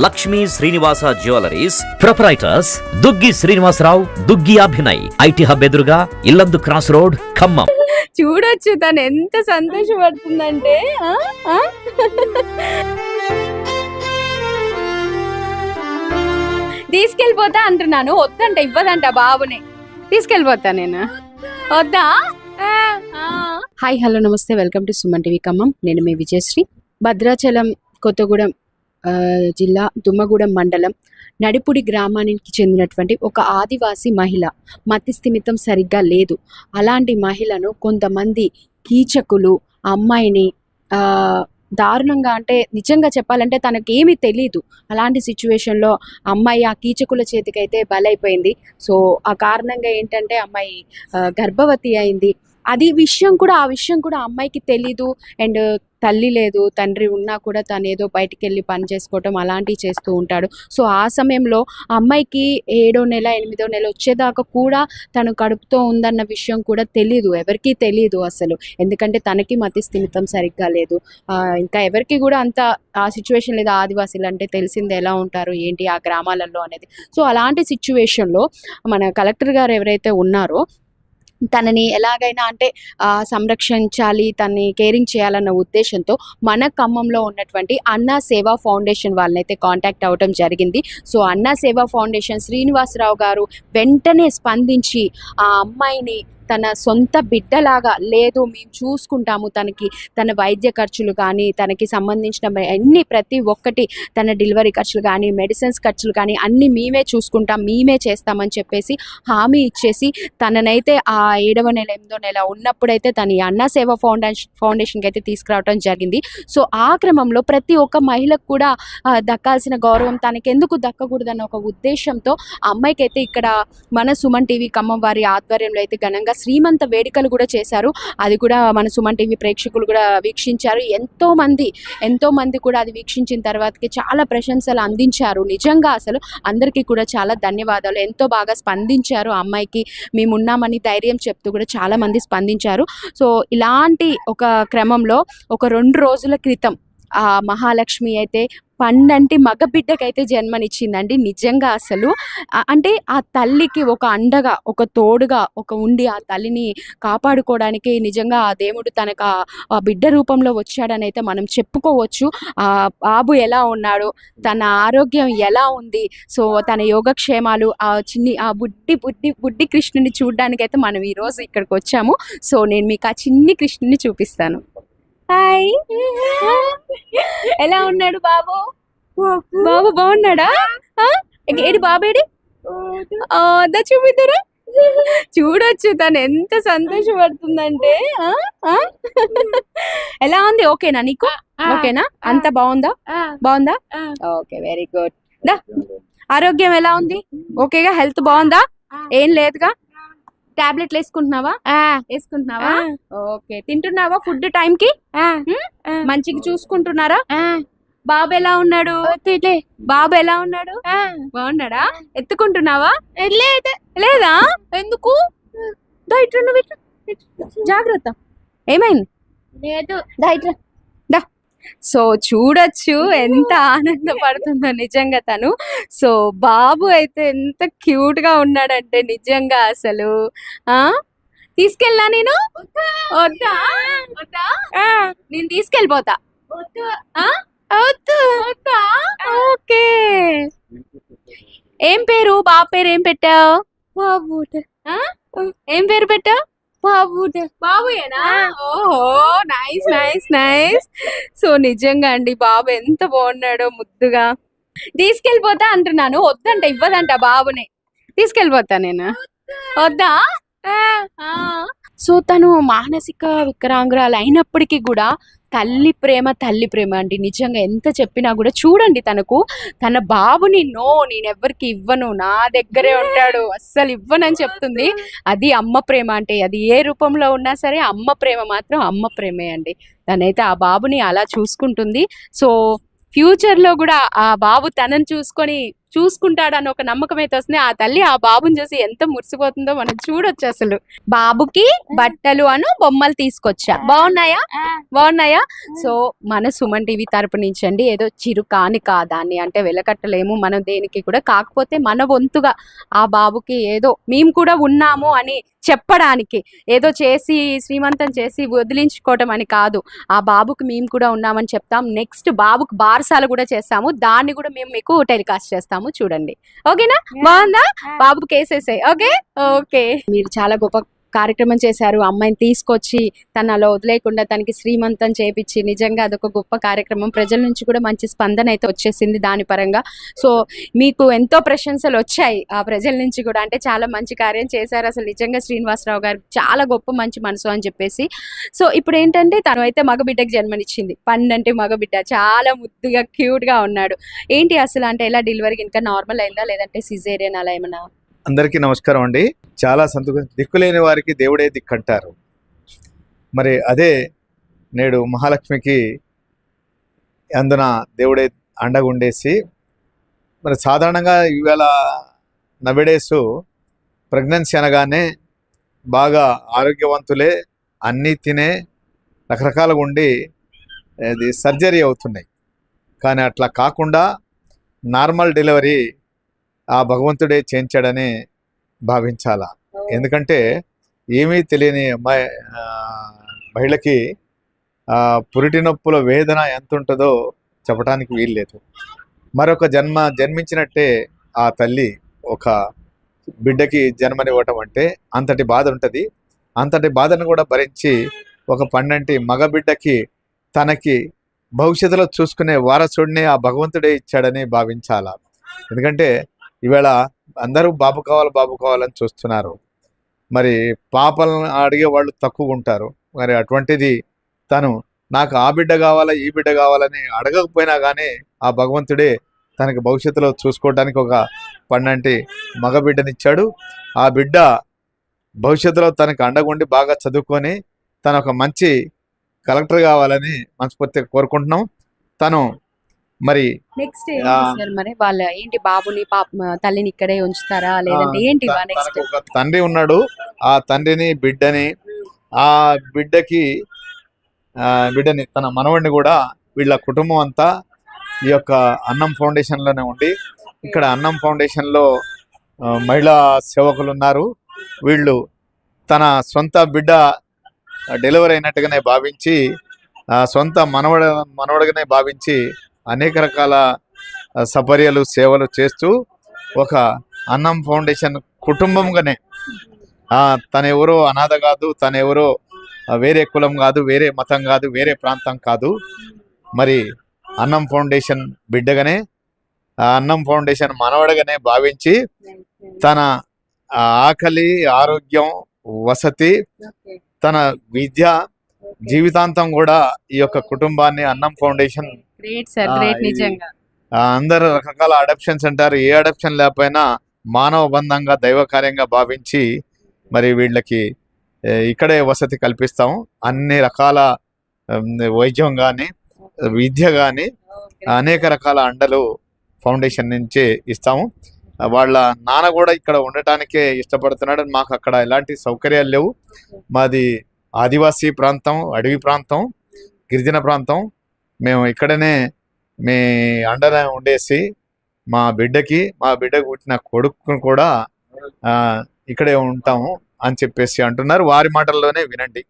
Lakshmi Srinivasa jewelleries proprietors Duggi Srinivasarao, Duggi Abhinay, IT hub ఎదురుగా Yellandu cross road, Khammam. చూడొచ్చు తను ఎంత సంతోషపడుతుందంటే తీసుకెళ్ళిపోతా అంటున్నాను, వద్దంట, ఇవ్వదంట బాబుని. తీసుకెళ్ళిపోతా నేను, వద్దా? హాయ్, హలో, నమస్తే, welcome to Suman TV Khammam. నేను మీ విజయశ్రీ. భద్రాచలం కొత్తగూడెం జిల్లా దుమ్మగూడెం మండలం నడిపుడి గ్రామానికి చెందినటువంటి ఒక ఆదివాసీ మహిళ మతి స్థిమితం సరిగ్గా లేదు. అలాంటి మహిళను కొంతమంది కీచకులు అమ్మాయిని దారుణంగా, అంటే నిజంగా చెప్పాలంటే తనకేమీ తెలీదు. అలాంటి సిచ్యువేషన్లో అమ్మాయి ఆ కీచకుల చేతికైతే బలైపోయింది. సో ఆ కారణంగా ఏంటంటే అమ్మాయి గర్భవతి అయింది. ఆ విషయం కూడా అమ్మాయికి తెలీదు. అండ్ తల్లి లేదు, తండ్రి ఉన్నా కూడా తను ఏదో బయటికి వెళ్ళి పని చేసుకోవటం అలాంటివి చేస్తూ ఉంటాడు. సో ఆ సమయంలో అమ్మాయికి 7వ నెల 8వ నెల వచ్చేదాకా కూడా తను కడుపుతో ఉందన్న విషయం కూడా తెలీదు, ఎవరికీ తెలీదు అసలు. ఎందుకంటే తనకి మతి స్థిమితం సరిగ్గా లేదు. ఇంకా ఎవరికి కూడా అంత ఆ సిచ్యువేషన్ లేదు. ఆదివాసీలు అంటే తెలిసింది ఎలా ఉంటారు ఏంటి ఆ గ్రామాలలో అనేది. సో అలాంటి సిచ్యువేషన్లో మన కలెక్టర్ గారు ఎవరైతే ఉన్నారో తనని ఎలాగైనా అంటే సంరక్షించాలి, తనని కేరింగ్ చేయాలన్న ఉద్దేశంతో మన ఖమ్మంలో ఉన్నటువంటి అన్నా సేవా ఫౌండేషన్ వాళ్ళనైతే కాంటాక్ట్ అవ్వడం జరిగింది. సో అన్నా సేవా ఫౌండేషన్ శ్రీనివాసరావు గారు వెంటనే స్పందించి ఆ అమ్మాయిని తన సొంత బిడ్డలాగా, లేదు మేము చూసుకుంటాము, తన వైద్య ఖర్చులు కానీ, తనకి సంబంధించిన ప్రతి ఒక్కటి, తన డెలివరీ ఖర్చులు కానీ, మెడిసిన్స్ ఖర్చులు కానీ అన్నీ మేమే చూసుకుంటాం, మేమే చేస్తామని చెప్పేసి హామీ ఇచ్చేసి తననైతే ఆ 7వ నెల 8వ నెల ఉన్నప్పుడైతే తన అన్నా సేవా ఫౌండేషన్కి అయితే తీసుకురావడం జరిగింది. సో ఆ క్రమంలో ప్రతి ఒక్క మహిళకు కూడా దక్కాల్సిన గౌరవం తనకెందుకు దక్కకూడదన్న ఒక ఉద్దేశంతో అమ్మాయికి అయితే ఇక్కడ మన సుమన్ టీవీ ఖమ్మం వారి ఆధ్వర్యంలో అయితే ఘనంగా శ్రీమంత వేడుకలు కూడా చేశారు. అది కూడా మన సుమన్ టీవీ ప్రేక్షకులు కూడా వీక్షించారు. ఎంతో మంది కూడా అది వీక్షించిన తర్వాతకి చాలా ప్రశంసలు అందించారు. నిజంగా అసలు అందరికీ కూడా చాలా ధన్యవాదాలు. ఎంతో బాగా స్పందించారు. అమ్మాయికి మేమున్నామని ధైర్యం చెప్తూ కూడా చాలా మంది స్పందించారు. సో ఇలాంటి ఒక క్రమంలో ఒక 2 రోజుల క్రితం ఆ మహాలక్ష్మి అయితే పండంటి మగబిడ్డకైతే జన్మనిచ్చిందండి. నిజంగా అసలు అంటే ఆ తల్లికి ఒక అండగా, ఒక తోడుగా ఉండి ఆ తల్లిని కాపాడుకోవడానికి నిజంగా ఆ దేవుడు తనకు ఆ బిడ్డ రూపంలో వచ్చాడని అయితే మనం చెప్పుకోవచ్చు. ఆ బాబు ఎలా ఉన్నాడు, తన ఆరోగ్యం ఎలా ఉంది, సో తన యోగక్షేమాలు, ఆ బుడ్డి కృష్ణుని చూడడానికి అయితే మనం ఈరోజు ఇక్కడికి వచ్చాము. సో నేను మీకు ఆ చిన్ని కృష్ణుని చూపిస్తాను. హాయ్, ఎలా ఉన్నాడు బాబు? బాబు బాగున్నాడా? ఏడి బాబేడి? చూపిద్దరు. చూడొచ్చు తను ఎంత సంతోషపడుతుందంటే. ఎలా ఉంది? ఓకేనా నీకు? ఓకేనా? అంత బాగుందా? Okay, very good. ఆరోగ్యం ఎలా ఉంది? ఓకేగా? హెల్త్ బాగుందా? ఏం లేదుగా? టాబ్లెట్లు వేసుకుంటున్నావా? ఓకే. తింటున్నావా ఫుడ్ టైం కి? మంచిగా చూసుకుంటున్నారా? బాబు ఎలా ఉన్నాడు? బాగున్నాడా? ఎత్తుకుంటున్నావా? లేదా? ఎందుకు? జాగ్రత్త. ఏమైంది? సో చూడొచ్చు ఎంత ఆనందపడుతుందో నిజంగా తను. సో బాబు అయితే ఎంత క్యూట్ గా ఉన్నాడంటే నిజంగా అసలు. తీసుకెళ్ళా నేను? వద్దా? నేను తీసుకెళ్ళిపోతా. ఓకే. ఏం పేరు? బాబు పేరు ఏం పెట్టావు? ఏం పేరు పెట్టావు? బాబుయేనా? ఓహో, నైస్. సో నిజంగా అండి బాబు ఎంత బాగున్నాడో ముద్దుగా. తీసుకెళ్ళిపోతా అంటున్నాను, వద్దంట, ఇవ్వదంట బాబుని. తీసుకెళ్ళిపోతా నేను, వద్దా? సో తను మానసిక వికలాంగురాలు అయినప్పటికీ కూడా తల్లి ప్రేమ అండి. నిజంగా ఎంత చెప్పినా కూడా చూడండి, తన బాబుని నేను ఎవరికి ఇవ్వను, నా దగ్గరే ఉంటాడు, అస్సలు ఇవ్వనని చెప్తుంది. అది అమ్మ ప్రేమ అంటే. అది ఏ రూపంలో ఉన్నా సరే అమ్మ ప్రేమ మాత్రం అమ్మ ప్రేమే అండి. తనైతే ఆ బాబుని అలా చూసుకుంటుంది. సో ఫ్యూచర్లో కూడా ఆ బాబు తనని చూసుకొని చూసుకుంటాడని ఒక నమ్మకం అయితే వస్తుంది. ఆ తల్లి ఆ బాబుని చూసి ఎంత మురిసిపోతుందో మనం చూడొచ్చు. అసలు బాబుకి బట్టలు బొమ్మలు తీసుకొచ్చా, బాగున్నాయా? సో మన సుమన్ టీవీ తరపు నుంచి అండి, ఏదో చిరు కాని కాదాన్ని అంటే వెలకట్టలేము మనం దేనికి కూడా, కాకపోతే మన వంతుగా ఆ బాబుకి ఏదో మేము కూడా ఉన్నాము అని చెప్పడానికి, ఏదో చేసి శ్రీమంతం చేసి వదిలించుకోవటం అని కాదు, ఆ బాబుకి మేము కూడా ఉన్నామని చెప్తాం. నెక్స్ట్ బాబుకి బారసాల కూడా చేస్తాము, దాన్ని కూడా మేము మీకు టెలికాస్ట్ చేస్తాము, చూడండి. ఓకేనా? బాగుందా? బాబుకి కేసేసాయి. ఓకే. మీరు చాలా గొప్ప కార్యక్రమం చేశారు. అమ్మాయిని తీసుకొచ్చి తను అలా వదిలేకుండా తనకి శ్రీమంతం చేపించి, నిజంగా అదొక గొప్ప కార్యక్రమం. ప్రజల నుంచి కూడా మంచి స్పందన అయితే వచ్చేసింది దాని పరంగా. సో మీకు ఎంతో ప్రశంసలు వచ్చాయి ఆ ప్రజల నుంచి కూడా, అంటే చాలా మంచి కార్యం చేశారు అసలు. నిజంగా శ్రీనివాసరావు గారు చాలా గొప్ప మంచి మనసు అని చెప్పేసి. సో ఇప్పుడు ఏంటంటే తను అయితే మగబిడ్డకి జన్మనిచ్చింది. పండంటే మగబిడ్డ, చాలా ముద్దుగా క్యూట్ గా ఉన్నాడు. ఏంటి అసలు, అంటే ఎలా డెలివరీ ఇంకా నార్మల్ అయిందా లేదంటే సిజేరియన్ అలా ఏమన్నా? అందరికీ నమస్కారం అండి. చాలా సంతోషం. దిక్కులేని వారికి దేవుడే దిక్కంటారు. మరి అదే నేడు మహాలక్ష్మికి అందున దేవుడే అండగుండేసి, మరి సాధారణంగా ఈవేళ నవడేస్ ప్రెగ్నెన్సీ అనగానే బాగా ఆరోగ్యవంతులే, అన్నీ తినే రకరకాలుగా ఉండి అది సర్జరీ అవుతున్నాయి. కానీ అట్లా కాకుండా నార్మల్ డెలివరీ ఆ భగవంతుడే చేయించాడని భావించాలా. ఎందుకంటే ఏమీ తెలియని అమ్మాయి మహిళకి పురిటి నొప్పుల వేదన ఎంత ఉంటుందో చెప్పడానికి వీల్లేదు. మరొక జన్మించినట్టే ఆ తల్లి ఒక బిడ్డకి జన్మనివ్వటం అంటే అంతటి బాధ ఉంటుంది. అంతటి బాధను కూడా భరించి ఒక పండంటి మగబిడ్డకి తనకి భవిష్యత్తులో చూసుకునే వారసుడిని ఆ భగవంతుడే ఇచ్చాడని భావించాలా. ఎందుకంటే ఈవేళ అందరూ బాబు కావాలని చూస్తున్నారు. మరి పాపలను అడిగే వాళ్ళు తక్కువ ఉంటారు. మరి అటువంటిది తను నాకు ఆ బిడ్డ కావాలా ఈ బిడ్డ కావాలని అడగకపోయినా కానీ ఆ భగవంతుడే తనకి భవిష్యత్తులో చూసుకోవడానికి ఒక పండంటి మగబిడ్డనిచ్చాడు. ఆ బిడ్డ భవిష్యత్తులో తనకు అండగుండి బాగా చదువుకొని తను ఒక మంచి కలెక్టర్ కావాలని మనస్ఫూర్తిగా కోరుకుంటున్నాం. తను మరి నెక్స్ట్ మరి వాళ్ళ ఏంటి, బాబుని తల్లిని ఇక్కడే ఉంచుతారా లేదంటే ఏంటి? నెక్స్ట్ ఒక తండ్రి ఉన్నాడు. ఆ తండ్రిని బిడ్డని బిడ్డని తన మనవడిని కూడా వీళ్ళ కుటుంబం అంతా ఈ యొక్క అన్నం ఫౌండేషన్ లోనే ఉండి, ఇక్కడ అన్నం ఫౌండేషన్ లో మహిళా సేవకులు ఉన్నారు. వీళ్ళు తన సొంత బిడ్డ డెలివరీ అయినట్టుగానే భావించి, సొంత మనవడిగానే భావించి అనేక రకాల సపర్యలు సేవలు చేస్తూ ఒక అన్నం ఫౌండేషన్ కుటుంబంగానే, తన ఎవరో అనాథ కాదు, తన ఎవరో వేరే కులం కాదు, వేరే మతం కాదు, వేరే ప్రాంతం కాదు. మరి అన్నం ఫౌండేషన్ బిడ్డగానే, అన్నం ఫౌండేషన్ మనవడగానే భావించి తన ఆకలి, ఆరోగ్యం, వసతి, తన విద్య జీవితాంతం కూడా ఈ యొక్క కుటుంబాన్ని అన్నం ఫౌండేషన్ అందరు రకరకాల అడాప్షన్స్ అంటారు. ఏ అడాప్షన్ లేకపోయినా మానవ బంధంగా దైవ కార్యంగా భావించి మరి వీళ్ళకి ఇక్కడే వసతి కల్పిస్తాము. అన్ని రకాల వైద్యం కానీ విద్య కానీ అనేక రకాల అండలు ఫౌండేషన్ నుంచే ఇస్తాము. వాళ్ళ నాన్న కూడా ఇక్కడ ఉండటానికే ఇష్టపడుతున్నాడు. మాకు అక్కడ ఎలాంటి సౌకర్యాలు లేవు. మాది ఆదివాసీ ప్రాంతం, అడవి ప్రాంతం, గిరిజన ప్రాంతం. మేము ఇక్కడనే మీ అండనే ఉండేసి మా బిడ్డకు పుట్టిన కొడుకును కూడా ఇక్కడే ఉంటాము అని చెప్పేసి అంటున్నారు. వారి మాటల్లోనే వినండి.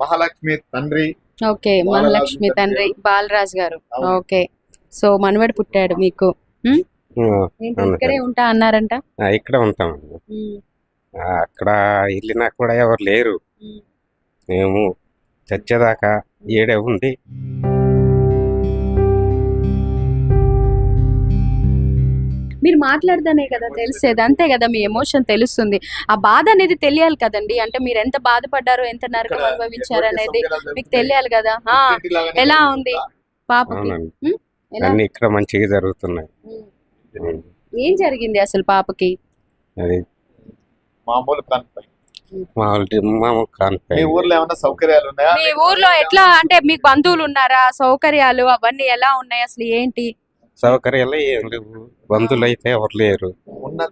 మహాలక్ష్మి తండ్రి, ఓకే, మహాలక్ష్మి తండ్రి బాలరాజ్ గారు. ఓకే, సో మనవడు పుట్టాడు మీకు. ఇక్కడే ఉంటా అన్నారంట? ఇక్కడ ఉంటాం. అక్కడ వెళ్ళినా కూడా ఎవరు లేరు. మేము చచ్చేదాకా ఏడే ఉంది. మీరు మాట్లాడదానే కదా తెలిసేది, అంతే కదా, మీ ఎమోషన్ తెలుస్తుంది. ఆ బాధ అనేది తెలియాలి కదండి. అంటే మీరు ఎంత బాధపడ్డారో, ఎంత నరకం అనుభవించారు అనేది మీకు తెలియాలి కదా. ఎలా ఉంది పాపకి? అన్ని ఇక్కడ మంచిగా జరుగుతున్నాయి. ఏం జరిగింది అసలు పాపకి? అది మామూలు కాన్పై. మీ ఊర్లో ఏమైనా సౌకర్యాలు ఉన్నాయా? మీ ఊర్లో ఎట్లా, అంటే మీకు బంధువులు ఉన్నారా? సౌకర్యాలు అవన్నీ ఎలా ఉన్నాయి అసలు? ఏంటి సౌకర్యాలు ఏం లేవు, బంధువులు అయితే ఎవరు లేరు.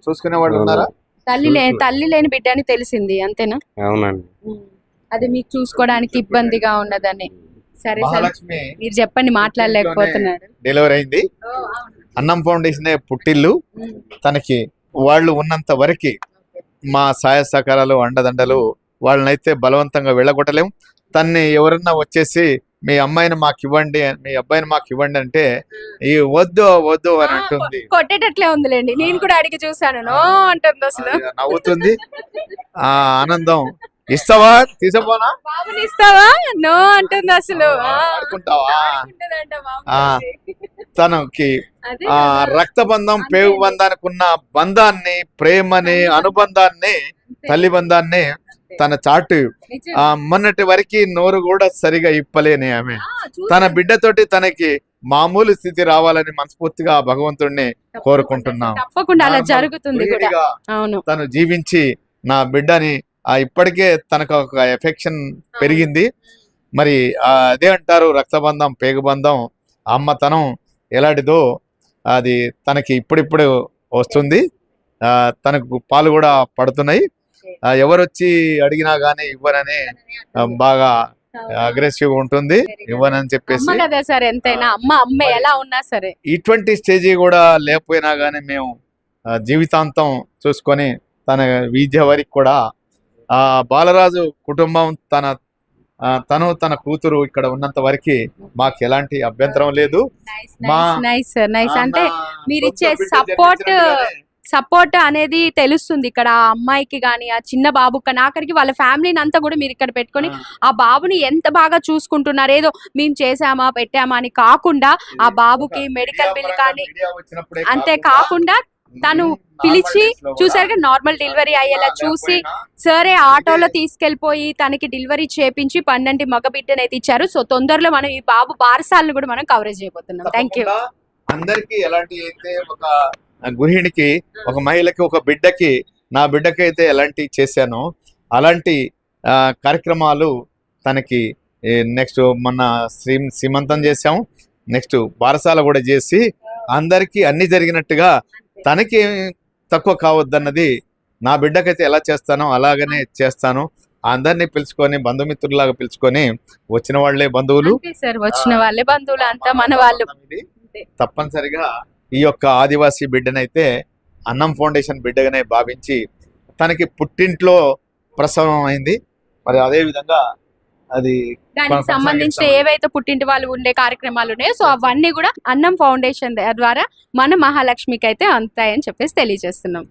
చూసుకునే వాళ్ళు ఉన్నారా? తల్లి లేని బిడ్డ అని తెలిసింది అంతేనా? అవునండి. అది మీకు చూసుకోవడానికి ఇబ్బందిగా ఉన్నదని. సరే సరే మహాలక్ష్మి మీరు చెప్పండి, మాట్లాడలేకపోతున్నాడు. డెలివరీ అయింది. అన్నం ఫౌండేషన్ పుట్టిల్లు. తనకి వాళ్ళు ఉన్నంత వరకు మా సహాయ సహకారాలు అండదండలు వాళ్ళనైతే బలవంతంగా వెళ్ళగొట్టలేం. తన్ని ఎవరన్నా వచ్చేసి మీ అమ్మాయిని మాకు ఇవ్వండి, మీ అబ్బాయిని మాకు ఇవ్వండి అంటే ఈ వద్దు వద్దు అని అంటుంది. కొట్టేటట్లే ఉందిలేండి, నేను కూడా అడిగి చూసాను. నో అంటుంది అసలు. నవ్వుతుంది. ఆ ఆనందం. ఇస్తావా? తీసుకోనా? బాబుని ఇస్తావా? నో అంటుంది అసలు. ఆడుకుంటావా? ఆడుకుంటుందంట బాబు. తనకి అదే ఆ కదా. రక్త బంధం అంతే. పేగు బంధానికి ఉన్న బంధాన్ని, ప్రేమని, అనుబంధాన్ని, తల్లి బంధాన్ని తన చాటు నిజం. మొన్నటి వరకు నోరు కూడా సరిగా ఇప్పలేని ఆమె చూసాను. తన బిడ్డతోటి తనకి మామూలు స్థితి రావాలని మనస్ఫూర్తిగా భగవంతుడిని కోరుకుంటున్నాం. తప్పకుండా అలా నార్మల్ జరుగుతుంది కూడా. గృహిణిగా అవును. తను జీవించి నా బిడ్డని ఇప్పటికే తనకు ఒక ఎఫెక్షన్ పెరిగింది. మరి అదే అంటారు, రక్తబంధం పేగుబంధం అమ్మతనం ఎలాంటిదో అది తనకి ఇప్పుడిప్పుడు వస్తుంది. తనకు పాలు కూడా పడుతున్నాయి. ఎవరు వచ్చి అడిగినా గానీ ఇవ్వనని బాగా అగ్రెసివ్ ఉంటుంది. ఇవ్వనని చెప్పేసి అమ్మ కదా సార్, ఎంతైనా అమ్మే ఎలా ఉన్నా సరే. ఇటువంటి స్టేజీ కూడా లేకపోయినా గానీ మేము జీవితాంతం చూసుకొని తన విద్య వరకు కూడా బాలరాజు కుటుంబం తన కూతురు ఇక్కడ ఉన్నంత వరకు మాకు ఎలాంటి అభ్యంతరం లేదు. Nice sir, nice. అంటే మీరు ఇచ్చే సొంత బిడ్డ సపోర్ట్ అనేది తెలుస్తుంది ఇక్కడ ఆ అమ్మాయికి గానీ, ఆ చిన్న బాబు కానీ ఆఖరికి వాళ్ళ ఫ్యామిలీని అంతా కూడా మీరు ఇక్కడ పెట్టుకొని ఆ బాబుని ఎంత బాగా చూసుకుంటున్నారు. ఏదో మేము చేసామా పెట్టామా అని కాకుండా ఆ బాబుకి మెడికల్ బిల్ కానీ అంతే కాకుండా తను పిలిచి చూసారుగా నార్మల్ డెలివరీ అయ్యేలా చూసి సరే ఆటోలో తీసుకెళ్లిపోయి తనకి డెలివరీ చేపించి 12 మగ బిడ్డనైతే ఇచ్చారు. సో తొందరలో మనం ఈ బాబు బారసాలను కూడా మనం కవరేజ్ చేయబోతున్నాం. Thank you. అందరికి ఎలాంటి అయితే ఒక గృహిణికి, ఒక మహిళకి, ఒక బిడ్డకి, నా బిడ్డకి అయితే ఎలాంటి చేశానో అలాంటి కార్యక్రమాలు తనకి నెక్స్ట్ మొన్న శ్రీమంతం చేసాం. నెక్స్ట్ బారసాల కూడా చేసి అందరికీ అన్ని జరిగినట్టుగా తనకి తక్కువ కావద్దన్నది నా బిడ్డకైతే ఎలా చేస్తానో అలాగనే చేస్తాను. అందరినీ పిలుచుకొని బంధుమిత్రులాగా పిలుచుకొని వచ్చిన వాళ్ళే బంధువులు, సార్ వచ్చిన వాళ్ళే బంధువులు అంతా మన వాళ్ళు. తప్పనిసరిగా ఈ యొక్క ఆదివాసీ బిడ్డనైతే అన్నం ఫౌండేషన్ బిడ్డగానే భావించి తనకి పుట్టింట్లో ప్రసవం అయింది. మరి అదే విధంగా అది దానికి సంబంధించిన ఏవైతే పుట్టింటి వాళ్ళు ఉండే కార్యక్రమాలు ఉన్నాయో సో అవన్నీ కూడా అన్నం ఫౌండేషన్ ద్వారా మన మహాలక్ష్మికి అయితే అందుతాయని చెప్పేసి తెలియజేస్తున్నాం.